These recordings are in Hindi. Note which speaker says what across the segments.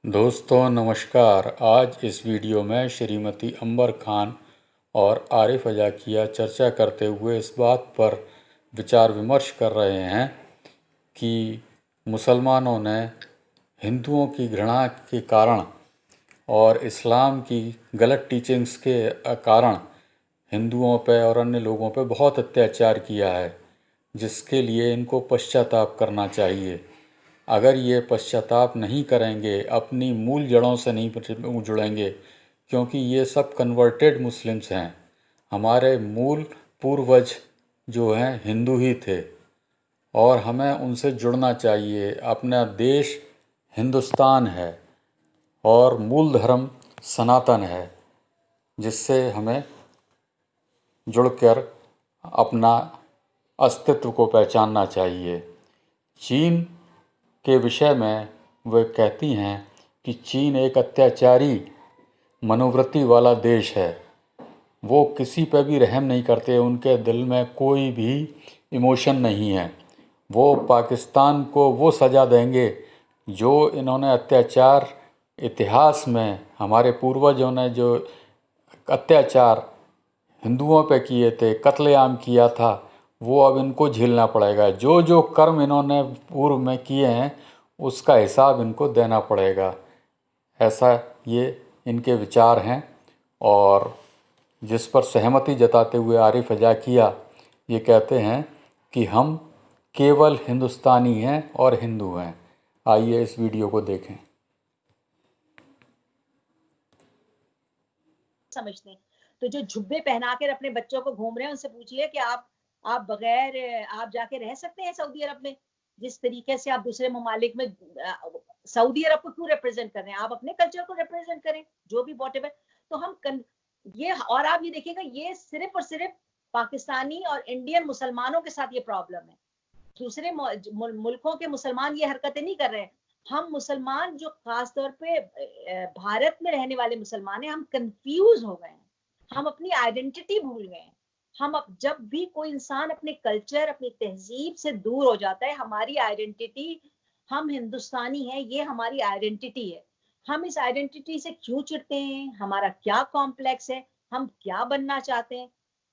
Speaker 1: दोस्तों नमस्कार। आज इस वीडियो में श्रीमती अंबर खान और आरिफ अजाकिया चर्चा करते हुए इस बात पर विचार विमर्श कर रहे हैं कि मुसलमानों ने हिंदुओं की घृणा के कारण और इस्लाम की गलत टीचिंग्स के कारण हिंदुओं पर और अन्य लोगों पर बहुत अत्याचार किया है, जिसके लिए इनको पश्चाताप करना चाहिए। अगर ये पश्चाताप नहीं करेंगे, अपनी मूल जड़ों से नहीं जुड़ेंगे, क्योंकि ये सब कन्वर्टेड मुस्लिम्स हैं। हमारे मूल पूर्वज जो हैं हिंदू ही थे और हमें उनसे जुड़ना चाहिए। अपना देश हिंदुस्तान है और मूल धर्म सनातन है, जिससे हमें जुड़कर अपना अस्तित्व को पहचानना चाहिए। चीन के विषय में वे कहती हैं कि चीन एक अत्याचारी मनोवृत्ति वाला देश है। वो किसी पर भी रहम नहीं करते, उनके दिल में कोई भी इमोशन नहीं है। वो पाकिस्तान को वो सज़ा देंगे जो इन्होंने अत्याचार इतिहास में हमारे पूर्वजों ने जो अत्याचार हिंदुओं पे किए थे, कत्लेआम किया था, वो अब इनको झेलना पड़ेगा। जो जो कर्म इन्होंने पूर्व में किए हैं उसका हिसाब इनको देना पड़ेगा। ऐसा ये इनके विचार हैं और जिस पर सहमति जताते हुए आरिफ अजाकिया ये कहते हैं कि हम केवल हिंदुस्तानी हैं और हिंदू हैं। आइए इस वीडियो को देखें।
Speaker 2: समझते हैं तो जो जुब्बे पहना कर अपने बच्चों को घूम रहे हैं उनसे पूछिए कि आप बगैर आप जाके रह सकते हैं सऊदी अरब में? जिस तरीके से आप दूसरे ममालिक में सऊदी अरब को क्यों रिप्रेजेंट कर रहे हैं? आप अपने कल्चर को रिप्रेजेंट करें, जो भी वॉट एवर। तो हम ये और आप ये देखिएगा, ये सिर्फ और सिर्फ पाकिस्तानी और इंडियन मुसलमानों के साथ ये प्रॉब्लम है। दूसरे मुल्कों के मुसलमान ये हरकतें नहीं कर रहे हैं। हम मुसलमान जो खास तौर पे भारत में रहने वाले मुसलमान हैं, हम कंफ्यूज हो गए हैं, हम अपनी आइडेंटिटी भूल गए हैं। जब भी कोई इंसान अपने कल्चर, अपनी तहजीब से दूर हो जाता है, हमारी आइडेंटिटी, हम हिंदुस्तानी हैं, ये हमारी आइडेंटिटी है। हम इस आइडेंटिटी से क्यों चिढ़ते हैं? हमारा क्या कॉम्प्लेक्स है? हम क्या बनना चाहते हैं?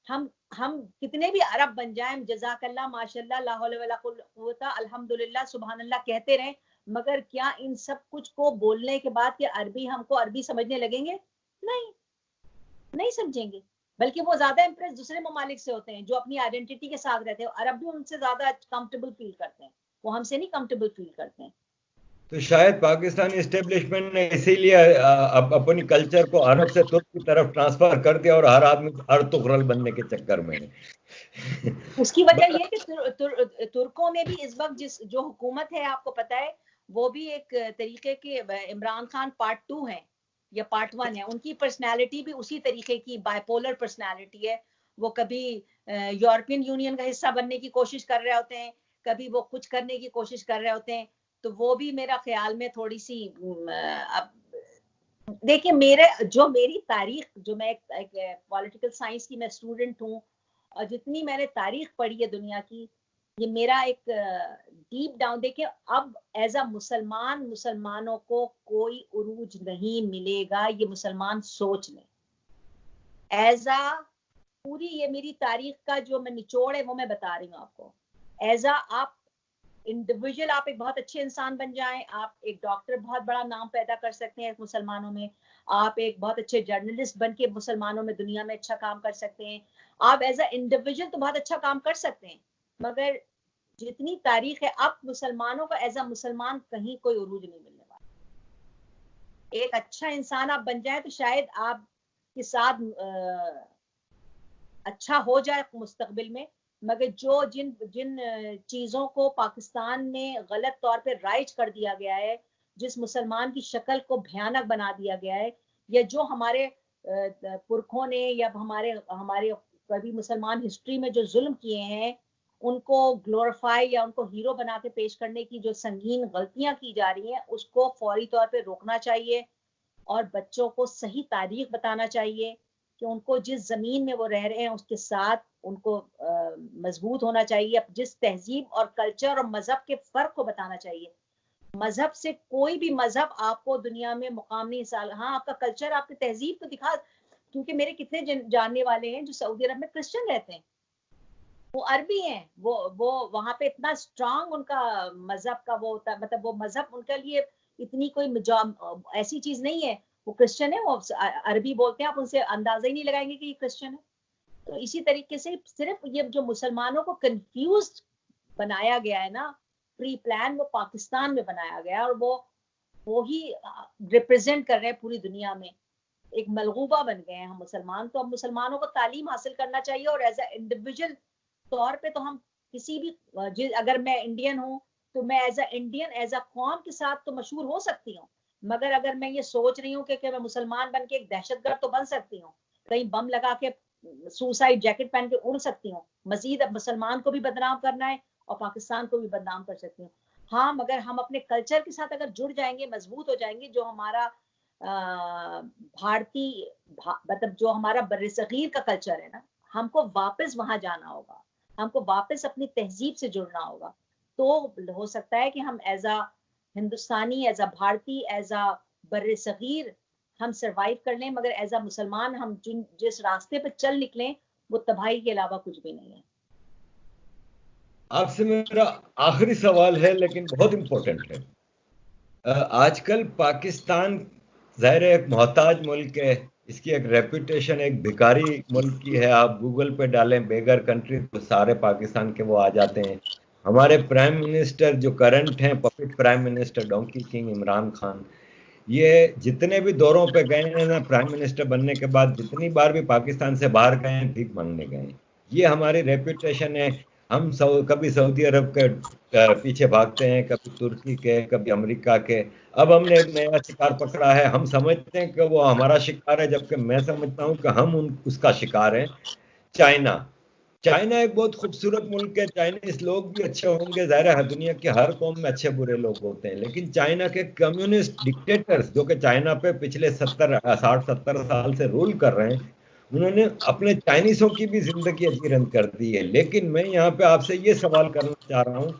Speaker 2: हम कितने भी अरब बन जाएं, जज़ाकल्लाह, माशाल्लाह, ला हौला वला कुव्वता, अल्हम्दुलिल्लाह, सुभान अल्लाह कहते रहें, मगर क्या इन सब कुछ को बोलने के बाद कि अरबी हमको अरबी समझने लगेंगे? नहीं, नहीं समझेंगे। बल्कि वो ज्यादा इंप्रेस दूसरे ममालिक से होते हैं जो अपनी आइडेंटिटी के साथ रहते हैं। अरब भी उनसे ज्यादा कंफर्टेबल फील करते हैं, वो हमसे नहीं कंफर्टेबल फील करते हैं।
Speaker 3: तो शायद पाकिस्तानी एस्टेब्लिशमेंट ने इसीलिए अपनी कल्चर को अरब से तुर्क की तरफ ट्रांसफर कर दिया और हर आदमी अर्तुगरल बनने के चक्कर में
Speaker 2: उसकी वजह यह है कि तुर्कों में भी इस वक्त जिस जो हुकूमत है, आपको पता है, वो भी एक तरीके के इमरान खान पार्ट 2 है या पार्ट 1 है। उनकी पर्सनालिटी भी उसी तरीके की बाइपोलर पर्सनालिटी है। वो कभी यूरोपियन यूनियन का हिस्सा बनने की कोशिश कर रहे होते हैं, कभी वो कुछ करने की कोशिश कर रहे होते हैं। तो वो भी मेरा ख्याल में थोड़ी सी अब देखिए, मेरी तारीख, जो मैं एक पॉलिटिकल साइंस की मैं स्टूडेंट हूँ, और जितनी मैंने तारीख पढ़ी है दुनिया की, ये मेरा एक डीप डाउन, देखिए अब एज अ मुसलमानों को कोई उरूज नहीं मिलेगा, ये मुसलमान सोच लें। एज अ पूरी ये मेरी तारीख का जो मैं निचोड़ है वो मैं बता रही हूँ आपको। एज अ आप इंडिविजुअल, आप एक बहुत अच्छे इंसान बन जाएं, आप एक डॉक्टर बहुत बड़ा नाम पैदा कर सकते हैं मुसलमानों में, आप एक बहुत अच्छे जर्नलिस्ट बन के मुसलमानों में दुनिया में अच्छा काम कर सकते हैं, आप एज अ इंडिविजुअल तो बहुत अच्छा काम कर सकते हैं, मगर जितनी तारीख है, अब मुसलमानों का एज अ मुसलमान कहीं कोई उरूज नहीं मिलने वाला। एक अच्छा इंसान आप बन जाए तो शायद आपके साथ अच्छा हो जाए मुस्तकबिल में, मगर जो जिन जिन चीजों को पाकिस्तान में गलत तौर पे राइज कर दिया गया है, जिस मुसलमान की शक्ल को भयानक बना दिया गया है, या जो हमारे पुरखों ने या हमारे हमारे कभी मुसलमान हिस्ट्री में जो जुल्म किए हैं, उनको ग्लोरीफाई या उनको हीरो बना के पेश करने की जो संगीन गलतियां की जा रही हैं, उसको फौरी तौर पे रोकना चाहिए और बच्चों को सही तारीख बताना चाहिए कि उनको जिस जमीन में वो रह रहे हैं उसके साथ उनको मजबूत होना चाहिए। जिस तहजीब और कल्चर और मजहब के फर्क को बताना चाहिए। मजहब से कोई भी मजहब आपको दुनिया में मुकाम नहीं साल। हाँ, आपका कल्चर, आपकी तहजीब तो दिखा, क्योंकि मेरे कितने जानने वाले हैं जो सऊदी अरब में क्रिश्चियन रहते हैं, वो अरबी हैं, वो वहां पे इतना स्ट्रांग उनका मजहब का वो होता है, मतलब वो मजहब उनके लिए इतनी कोई ऐसी चीज नहीं है। वो क्रिश्चियन है, वो अरबी बोलते हैं, आप उनसे अंदाजा ही नहीं लगाएंगे कि ये क्रिश्चियन है। तो इसी तरीके से सिर्फ ये जो मुसलमानों को कंफ्यूज बनाया गया है ना, प्री प्लान, वो पाकिस्तान में बनाया गया, और वो ही रिप्रेजेंट कर रहे हैं पूरी दुनिया में। एक मलगूबा बन गए हैं हम मुसलमान। तो अब मुसलमानों को तालीम हासिल करना चाहिए, और एज ए इंडिविजुअल तौर पे तो हम किसी भी, अगर मैं इंडियन हूँ तो मैं as a Indian, as a कौम के साथ तो मशहूर हो सकती हूँ, मगर अगर मैं ये सोच रही हूँ कि मैं मुसलमान बन के एक दहशतगर्द तो बन सकती हूँ, कहीं बम लगा के सुसाइड जैकेट पहन के उड़ सकती हूँ, मजीद अब मुसलमान को भी बदनाम करना है और पाकिस्तान को भी बदनाम कर सकती हूँ। हाँ, मगर हम अपने कल्चर के साथ अगर जुड़ जाएंगे, मजबूत हो जाएंगे, जो हमारा भारतीय मतलब जो हमारा बर्रसगीर का कल्चर है ना, हमको वापस वहां जाना होगा, हमको वापस अपनी तहजीब से जुड़ना होगा। तो हो सकता है कि हम as a Hindustani, as a भारतीय, एज अ बर्रसगीर हम सरवाइव कर लें, मगर एज अ मुसलमान हम जिस रास्ते पर चल निकलें वो तबाही के अलावा कुछ भी नहीं है।
Speaker 3: आपसे मेरा आखिरी सवाल है, लेकिन बहुत इंपॉर्टेंट है। आजकल पाकिस्तान ज़ाहिर है एक मोहताज मुल्क है, इसकी एक रेपुटेशन एक भिखारी मुल्क की है। आप गूगल पे डालें बेगर कंट्री तो सारे पाकिस्तान के वो आ जाते हैं। हमारे प्राइम मिनिस्टर जो करंट हैं, puppet prime minister donkey king Imran Khan, ये जितने भी दौरों पे गए हैं ना प्राइम मिनिस्टर बनने के बाद, जितनी बार भी पाकिस्तान से बाहर गए हैं भीख मांगने गए हैं। ये हमारी रेपुटेशन है। हम कभी सऊदी अरब के पीछे भागते हैं, कभी तुर्की के, कभी अमेरिका के। अब हमने एक नया शिकार पकड़ा है। हम समझते हैं कि वो हमारा शिकार है, जबकि मैं समझता हूँ कि हम उसका शिकार हैं। चाइना। चाइना एक बहुत खूबसूरत मुल्क है, चाइनीज लोग भी अच्छे होंगे, जाहिर है दुनिया की हर कौम में अच्छे बुरे लोग होते हैं, लेकिन चाइना के कम्युनिस्ट डिक्टेटर्स जो कि चाइना पे पिछले 60-70 साल से रूल कर रहे हैं, उन्होंने अपने चाइनीजों की भी जिंदगी अजीरन कर दी है। लेकिन मैं यहाँ पे आपसे ये सवाल करना चाह रहा हूँ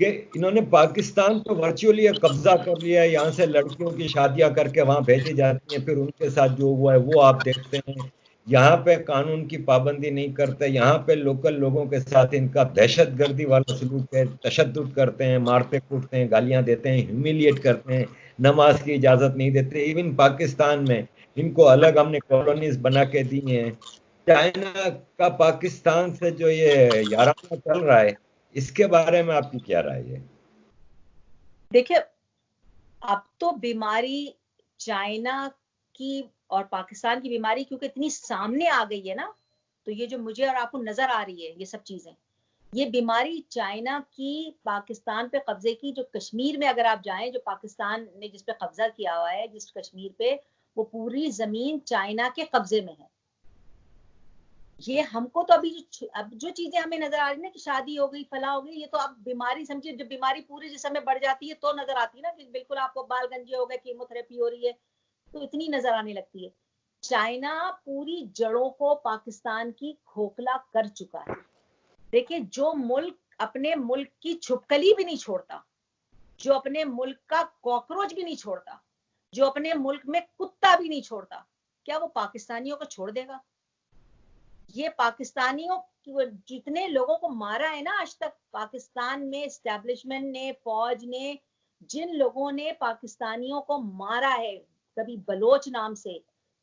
Speaker 3: कि इन्होंने पाकिस्तान पर वर्चुअली कब्जा कर लिया है। यहाँ से लड़कियों की शादियां करके वहां भेजी जाती हैं, फिर उनके साथ जो हुआ है वो आप देखते हैं। यहाँ पे कानून की पाबंदी नहीं करते, यहाँ पे लोकल लोगों के साथ इनका दहशतगर्दी वाला सलूक है, तशद्दुद करते हैं, मारते कूटते हैं, गालियां देते हैं, ह्यूमिलिएट करते हैं, नमाज की इजाजत नहीं देते। इवन पाकिस्तान में इनको अलग हमने कॉलोनीज बना के दी हैं। चाइना का पाकिस्तान से जो ये याराना चल रहा है, इसके बारे में आपकी क्या राय है?
Speaker 2: देखिए, अब तो बीमारी चाइना की और पाकिस्तान की बीमारी क्योंकि इतनी सामने आ गई है ना, तो ये जो मुझे और आपको नजर आ रही है ये सब चीजें, ये बीमारी चाइना की पाकिस्तान पे कब्जे की, जो कश्मीर में अगर आप जाएं, जो पाकिस्तान ने जिस पे कब्जा किया हुआ है, जिस कश्मीर पे, वो पूरी जमीन चाइना के कब्जे में है। ये हमको तो अब जो चीजें हमें नजर आ रही है ना कि शादी हो गई, फला हो गई, ये तो अब बीमारी समझिए, जब बीमारी पूरे जिस्म में बढ़ जाती है तो नजर आती है ना, कि बिल्कुल आपको बाल गंजे हो गए, कीमोथेरेपी हो रही है, तो इतनी नजर आने लगती है। चाइना पूरी जड़ों को पाकिस्तान की खोखला कर चुका है। देखिए, जो मुल्क अपने मुल्क की छुपकली भी नहीं छोड़ता, जो अपने मुल्क का कॉकरोच भी नहीं छोड़ता, जो अपने मुल्क में कुत्ता भी नहीं छोड़ता, क्या वो पाकिस्तानियों को छोड़ देगा? ये पाकिस्तानियों जितने लोगों को मारा है ना आज तक पाकिस्तान में, एस्टेब्लिशमेंट ने, फौज ने, जिन लोगों ने पाकिस्तानियों को मारा है, कभी बलोच नाम से,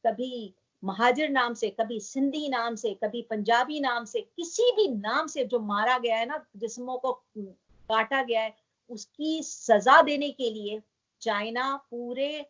Speaker 2: कभी महाजिर नाम से, कभी सिंधी नाम से, कभी पंजाबी नाम से, किसी भी नाम से जो मारा गया है ना, जिस्मों को काटा गया है, उसकी सजा देने के लिए चाइना पूरे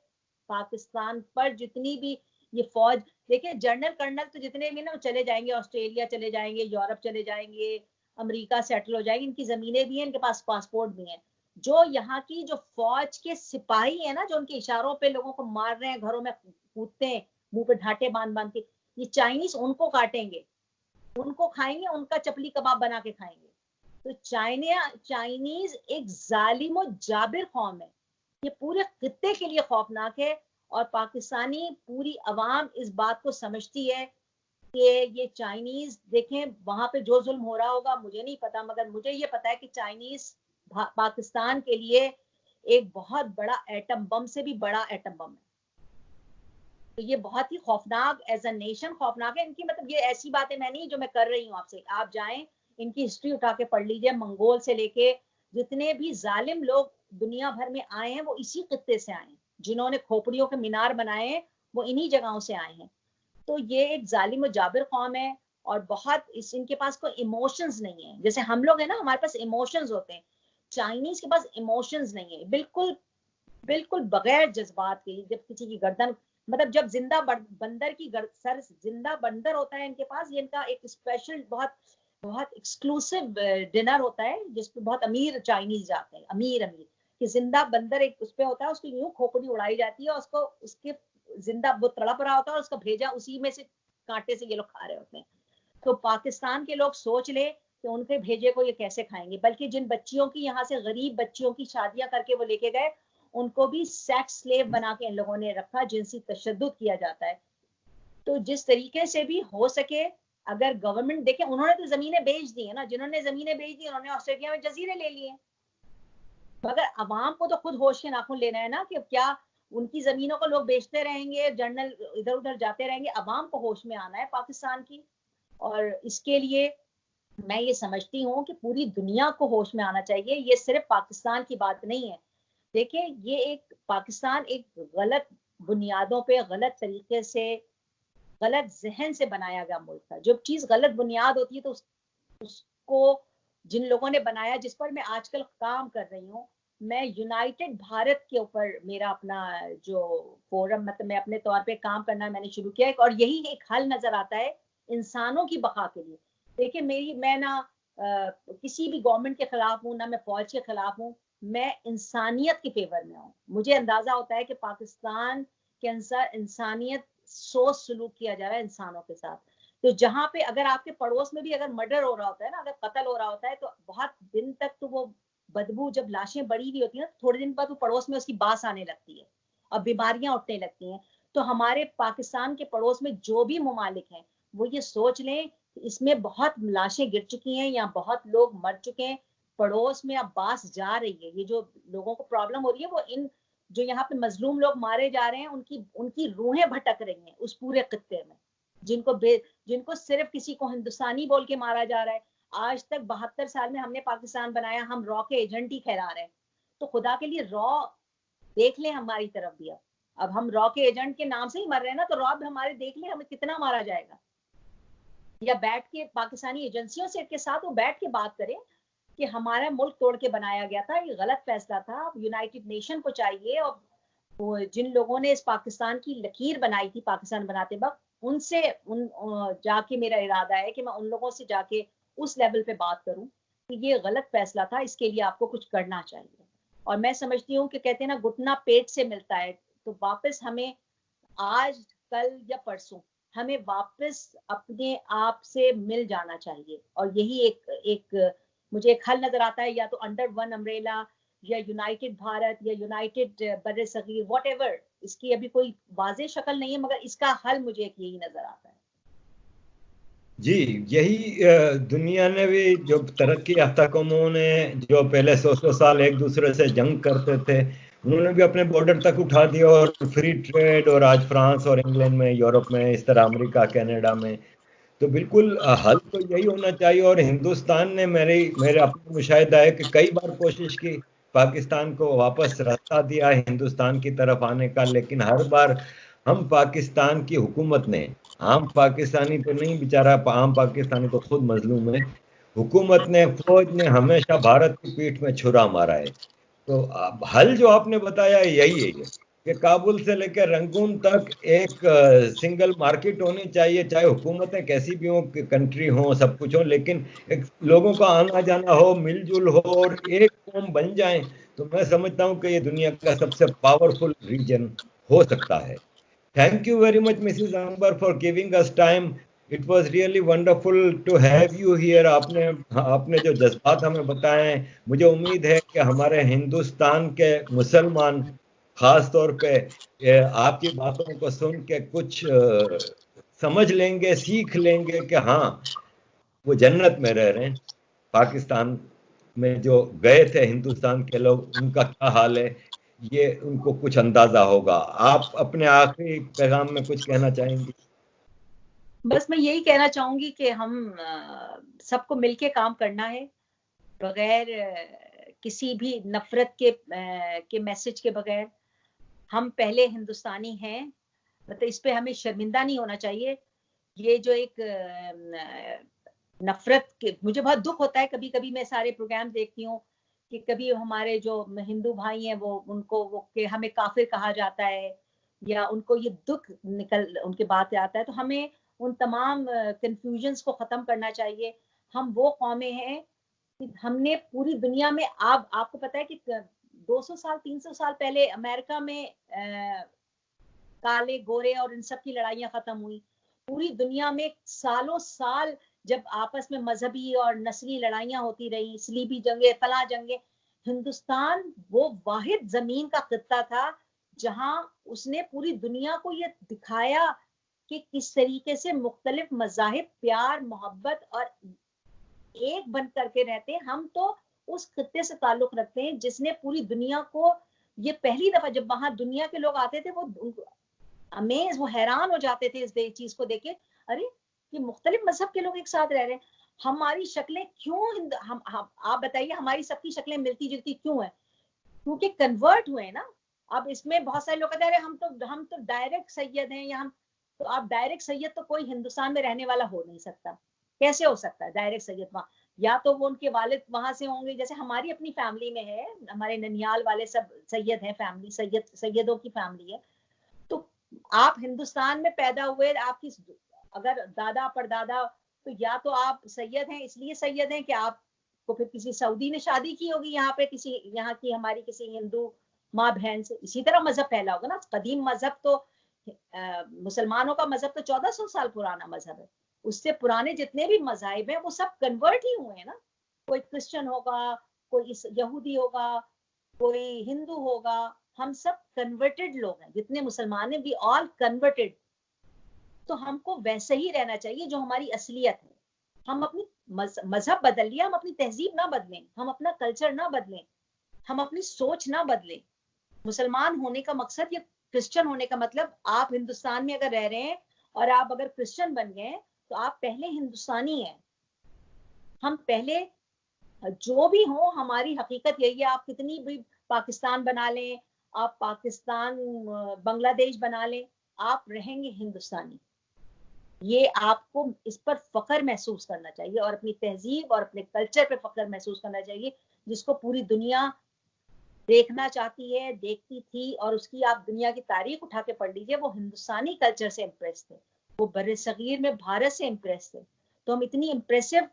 Speaker 2: पाकिस्तान पर जितनी भी ये फौज, देखिए जनरल कर्नल तो जितने भी ना, वो चले जाएंगे, ऑस्ट्रेलिया चले जाएंगे, यूरोप चले जाएंगे, अमेरिका सेटल हो जाएंगे, इनकी जमीनें भी हैं, इनके पास पासपोर्ट भी हैं। जो यहाँ की जो फौज के सिपाही है ना, जो उनके इशारों पे लोगों को मार रहे हैं, घरों में कूदते हैं, मुंह पे ढाटे बांध बांध के, ये चाइनीज उनको काटेंगे, उनको खाएंगे, उनका चपली कबाब बना के खाएंगे। तो चाइनीज एक जालिम और जाबिर कौम है, ये पूरे खित्ते के लिए खौफनाक है। और पाकिस्तानी पूरी अवाम इस बात को समझती है कि ये चाइनीज, देखें वहां पे जो जुल्म हो रहा होगा मुझे नहीं पता, मगर मुझे ये पता है कि चाइनीज पाकिस्तान के लिए एक बहुत बड़ा एटम बम से भी बड़ा एटम बम है। तो ये बहुत ही खौफनाक, एज अ नेशन खौफनाक है इनकी। मतलब ये ऐसी बातें मैं नहीं जो मैं कर रही हूँ आपसे, आप जाएं इनकी हिस्ट्री उठा के पढ़ लीजिए। मंगोल से लेके जितने भी जालिम लोग दुनिया भर में आए हैं वो इसी खित्ते से आए हैं, जिन्होंने खोपड़ियों के मीनार बनाए हैं वो इन्हीं जगहों से आए हैं। तो ये एक जालिम और जाबिर कौम है, और बहुत इनके पास कोई इमोशंस नहीं है। जैसे हम लोग है ना, हमारे पास इमोशंस होते हैं, चाइनीज के पास इमोशंस नहीं है, बिल्कुल बिल्कुल बगैर जज्बात के। जब किसी की गर्दन, मतलब जब जिंदा बंदर की सर जिंदा बंदर होता है इनके पास, ये इनका एक स्पेशल बहुत बहुत एक्सक्लूसिव डिनर होता है जिसपे बहुत अमीर चाइनीज जाते हैं, अमीर अमीर, कि जिंदा बंदर एक उस पे होता है, उसकी यूं खोपड़ी उड़ाई जाती है और उसको उसके जिंदा वो तड़प रहा होता है और उसको भेजा उसी में से कांटे से ये लोग खा रहे होते हैं। तो पाकिस्तान के लोग सोच ले कि उनके भेजे को ये कैसे खाएंगे। बल्कि जिन बच्चियों की यहाँ से, गरीब बच्चियों की शादियां करके वो लेके गए, उनको भी सेक्स स्लेव बना के इन लोगों ने रखा, जिनसी तशद्दुद किया जाता है। तो जिस तरीके से भी हो सके, अगर गवर्नमेंट देखे, उन्होंने तो जमीनें बेच दी है ना, जिन्होंने जमीनें बेच दी उन्होंने ऑस्ट्रेलिया में जजीरे ले लिए, मगर अवाम को तो खुद होश के नाखून लेना है ना, कि क्या उनकी जमीनों को लोग बेचते रहेंगे, जर्नल इधर उधर जाते रहेंगे? अवाम को होश में आना है पाकिस्तान की। और इसके लिए मैं ये समझती हूँ कि पूरी दुनिया को होश में आना चाहिए। ये सिर्फ पाकिस्तान की बात नहीं है। देखिए, ये एक पाकिस्तान एक गलत बुनियादों पे, गलत तरीके से, गलत जहन से बनाया गया मुल्क है। जब चीज गलत बुनियाद होती है तो उसको जिन लोगों ने बनाया, जिस पर मैं आजकल काम कर रही हूँ, मैं यूनाइटेड भारत के ऊपर मेरा अपना जो फोरम, मतलब मैं अपने तौर पे काम करना मैंने शुरू किया है, और यही एक हल नजर आता है इंसानों की बका के लिए। देखिए, मैं ना किसी भी गवर्नमेंट के खिलाफ हूँ, ना मैं फौज के खिलाफ हूँ, मैं इंसानियत के फेवर में हूँ। मुझे अंदाजा होता है कि पाकिस्तान के अंदर इंसानियत सोच सलूक किया जा रहा है इंसानों के साथ। तो जहां पे अगर आपके पड़ोस में भी अगर मर्डर हो रहा होता है ना, अगर कत्ल हो रहा होता है, तो बहुत दिन तक तो वो बदबू, जब लाशें बड़ी हुई होती है ना, थोड़े दिन बाद वो पड़ोस में उसकी बास आने लगती है और बीमारियां उठने लगती हैं। तो हमारे पाकिस्तान के पड़ोस में जो भी ममालिक हैं, वो ये सोच लें कि इसमें बहुत लाशें गिर चुकी हैं या बहुत लोग मर चुके हैं, पड़ोस में अब बास जा रही है। ये जो लोगों को प्रॉब्लम हो रही है, वो इन जो यहाँ पे मजलूम लोग मारे जा रहे हैं, उनकी रूहें भटक रही हैं उस पूरे खित्ते में, जिनको सिर्फ किसी को हिंदुस्तानी बोल के मारा जा रहा है। आज तक 72 साल में हमने पाकिस्तान बनाया, हम रॉ के एजेंट ही कहला रहे हैं। तो खुदा के लिए रॉ देख ले हमारी तरफ भी। अब हम रॉ के एजेंट के नाम से ही मर रहे हैं ना, तो रॉ भी हमारे देख ले, हमें कितना मारा जाएगा। या बैठ के पाकिस्तानी एजेंसियों से के साथ वो बैठ के बात करें कि हमारा मुल्क तोड़ के बनाया गया था, ये गलत फैसला था। यूनाइटेड नेशन को चाहिए, और वो जिन लोगों ने इस पाकिस्तान की लकीर बनाई थी पाकिस्तान बनाते वक्त, उनसे जाके मेरा इरादा है कि मैं उन लोगों से जाके उस लेवल पे बात करूं कि ये गलत फैसला था, इसके लिए आपको कुछ करना चाहिए। और मैं समझती हूँ कि कहते हैं ना, घुटना पेट से मिलता है, तो वापस हमें आज कल या परसों हमें वापस अपने आप से मिल जाना चाहिए। और यही एक मुझे एक हल नजर आता है, या तो अंडर वन अम्ब्रेला, या यूनाइटेड भारत, या यूनाइटेड बर्रे सगीर, व्हाटएवर। इसकी अभी कोई वाज़ेह शक्ल नहीं है, मगर इसका हल मुझे एक यही नजर आता है।
Speaker 3: जी, यही दुनिया ने भी, जो तरक्की याफ्ता कौमों ने जो पहले 100 साल एक दूसरे से जंग करते थे, उन्होंने भी अपने बॉर्डर तक उठा दिया, और फ्री ट्रेड, और आज फ्रांस और इंग्लैंड में, यूरोप में, इस तरह अमेरिका, कनाडा में। तो बिल्कुल हल तो यही होना चाहिए। और हिंदुस्तान ने, मेरे अपना मुशाहिदा है कि कई बार कोशिश की पाकिस्तान को वापस रास्ता दिया हिंदुस्तान की तरफ आने का, लेकिन हर बार हम पाकिस्तान की हुकूमत ने, आम पाकिस्तानी तो नहीं, बेचारा आम पाकिस्तानी तो खुद मजलूम है, हुकूमत ने, फौज ने हमेशा भारत की पीठ में छुरा मारा है। तो हल जो आपने बताया यही है कि काबुल से लेकर रंगून तक एक सिंगल मार्केट होनी चाहिए, चाहे हुकूमतें कैसी भी हो, कंट्री हो, सब कुछ हो, लेकिन एक लोगों का आना जाना हो, मिलजुल हो, और एक कौम बन जाए, तो मैं समझता हूँ कि ये दुनिया का सबसे पावरफुल रीजन हो सकता है। Thank you very much Mrs Ambar for giving us time. It was really wonderful to have you here. आपने जो जज्बात हमें बताए, मुझे उम्मीद है कि हमारे हिंदुस्तान के मुसलमान खास तौर पे आपकी बातों को सुन के कुछ समझ लेंगे, सीख लेंगे कि हाँ, वो जन्नत में रह रहे हैं, पाकिस्तान में जो गए थे हिंदुस्तान के लोग, उनका क्या हाल है, ये उनको कुछ अंदाजा होगा। आप अपने आखिरी पैगाम में कुछ कहना चाहेंगी?
Speaker 2: बस मैं यही कहना चाहूंगी कि हम सबको मिलके काम करना है, बगैर किसी भी नफरत के मैसेज के बगैर। हम पहले हिंदुस्तानी हैं, मतलब इस पे हमें शर्मिंदा नहीं होना चाहिए। ये जो एक नफरत के, मुझे बहुत दुख होता है कभी कभी, मैं सारे प्रोग्राम देखती हूँ कि कभी हमारे जो हिंदू भाई हैं वो उनको वो कि हमें काफिर कहा जाता है, या उनको ये दुख निकल उनके बात आता है। तो हमें उन तमाम कंफ्यूजन्स को खत्म करना चाहिए। हम वो कौमें हैं कि हमने पूरी दुनिया में, आपको पता है कि 200 साल 300 साल पहले अमेरिका में काले गोरे और इन सब की लड़ाइयां खत्म हुई। पूरी दुनिया में सालों साल जब आपस में मजहबी और नस्ली लड़ाइयां होती रही, सलीबी जंगे, फला जंगे, हिंदुस्तान वो वाहिद जमीन का खित्ता था जहां उसने पूरी दुनिया को ये दिखाया कि किस तरीके से मुख्तलिफ मज़ाहिब प्यार मोहब्बत और एक बन करके रहते हैं। हम तो उस खित्ते से ताल्लुक रखते हैं जिसने पूरी दुनिया को, ये पहली दफा जब वहां दुनिया के लोग आते थे, वो अमेज, वो हैरान हो जाते थे इस चीज को देख के, अरे ये मुख्तलिफ मजहब के लोग एक साथ रह रहे हैं। हमारी शक्लें क्यों, हम आप बताइए, हमारी सबकी शक्लें मिलती जुलती क्यों है? क्योंकि कन्वर्ट हुए ना। अब इसमें बहुत सारे लोग कहते हैं अरे हम तो डायरेक्ट सैयद हैं, या हम तो, आप डायरेक्ट सैयद तो कोई हिंदुस्तान में रहने वाला हो नहीं सकता। कैसे हो सकता है डायरेक्ट सैयद वहां? या तो वो उनके वालिद वहां से होंगे, जैसे हमारी अपनी फैमिली में है, हमारे ननियाल वाले सब सैयद हैं, फैमिली सैयदों की फैमिली है। तो आप हिंदुस्तान में पैदा हुए, आपकी अगर दादा परदादा, तो या तो आप सैयद हैं, इसलिए सैयद हैं कि आपको फिर किसी सऊदी ने शादी की होगी यहाँ पे, किसी यहाँ की हमारी किसी हिंदू माँ बहन से, इसी तरह मजहब फैला होगा ना। कदीम मजहब तो मुसलमानों का मजहब तो 1400 साल पुराना मजहब है। उससे पुराने जितने भी मजहब हैं वो सब कन्वर्ट ही हुए हैं ना। कोई क्रिश्चियन होगा, कोई यहूदी होगा, कोई हिंदू होगा, हम सब कन्वर्टेड लोग हैं। जितने मुसलमान हैं वी ऑल कन्वर्टेड। तो हमको वैसे ही रहना चाहिए जो हमारी असलियत है। हम अपनी मजहब बदल लिया, हम अपनी तहजीब ना बदलें, हम अपना कल्चर ना बदलें, हम अपनी सोच ना बदलें। मुसलमान होने का मकसद या क्रिश्चियन होने का मतलब, आप हिंदुस्तान में अगर रह रहे हैं और आप अगर क्रिश्चियन बन गए तो आप पहले हिंदुस्तानी हैं। हम पहले जो भी हो, हमारी हकीकत यही है। आप कितनी भी पाकिस्तान बना लें, आप पाकिस्तान बांग्लादेश बना लें, आप रहेंगे हिंदुस्तानी। ये आपको इस पर फख्र महसूस करना चाहिए और अपनी तहजीब और अपने कल्चर पे फख्र महसूस करना चाहिए, जिसको पूरी दुनिया देखना चाहती है, देखती थी। और उसकी आप दुनिया की तारीख उठा के पढ़ लीजिए, वो हिंदुस्तानी कल्चर से इम्प्रेस थे, वो बर्रे सगीर में भारत से इम्प्रेस थे। तो हम इतनी इम्प्रेसिव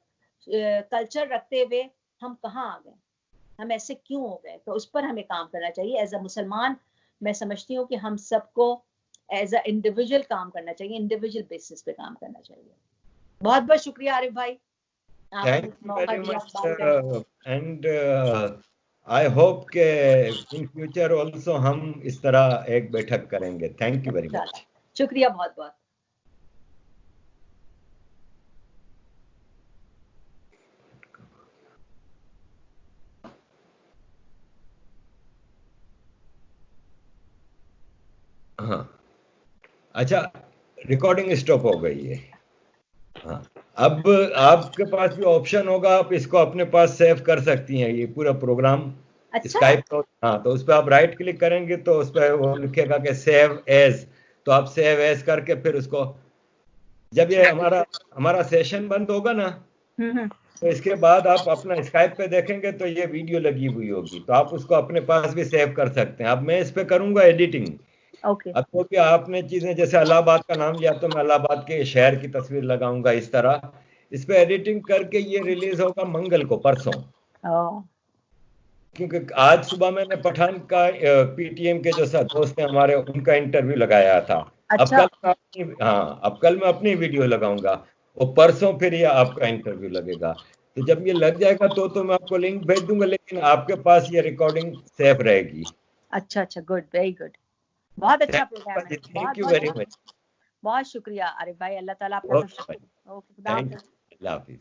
Speaker 2: कल्चर रखते हुए हम कहाँ आ गए? हम ऐसे क्यों हो गए? तो उस पर हमें काम करना चाहिए। एज अ मुसलमान मैं समझती हूँ कि हम सबको एज अ इंडिविजुअल काम करना चाहिए, इंडिविजुअल बेसिस पे काम करना चाहिए। बहुत बहुत शुक्रिया आरिफ भाई,
Speaker 3: thank you very much, and I hope के इन फ्यूचर ऑल्सो हम इस तरह एक बैठक करेंगे। Thank you very much.
Speaker 2: शुक्रिया बहुत बहुत।
Speaker 3: हाँ, अच्छा, रिकॉर्डिंग स्टॉप हो गई है। हाँ, अब आपके पास भी ऑप्शन होगा, आप इसको अपने पास सेव कर सकती हैं, ये पूरा प्रोग्राम।
Speaker 2: अच्छा,
Speaker 3: स्काइप तो, हाँ, तो उस पर आप राइट क्लिक करेंगे तो उस पर वो लिखेगा कि सेव एज, तो आप सेव एज करके फिर उसको, जब ये हमारा सेशन बंद होगा ना, तो इसके बाद आप अपना स्काइप पे देखेंगे तो ये वीडियो लगी हुई होगी, तो आप उसको अपने पास भी सेव कर सकते हैं। अब मैं इस पे करूंगा एडिटिंग।
Speaker 2: ओके।
Speaker 3: अब क्योंकि आपने चीजें, जैसे इलाहाबाद का नाम लिया, तो मैं इलाहाबाद के शहर की तस्वीर लगाऊंगा इस तरह। इस पे एडिटिंग करके ये रिलीज होगा मंगल को, परसों। क्योंकि आज सुबह मैंने पठान का पीटीएम के जो दोस्त हैं हमारे, उनका इंटरव्यू लगाया था।
Speaker 2: अच्छा।
Speaker 3: अब कल मैं अपनी वीडियो लगाऊंगा, और परसों फिर ये आपका इंटरव्यू लगेगा। तो जब ये लग जाएगा तो मैं आपको लिंक भेज दूंगा, लेकिन आपके पास ये रिकॉर्डिंग सेफ रहेगी।
Speaker 2: अच्छा अच्छा, गुड, वेरी गुड, बहुत अच्छा प्रोग्राम है।
Speaker 3: Thank you very much.
Speaker 2: बहुत शुक्रिया आरिफ भाई, अल्लाह ताला आपका।
Speaker 3: Thank you, Allah Hafiz.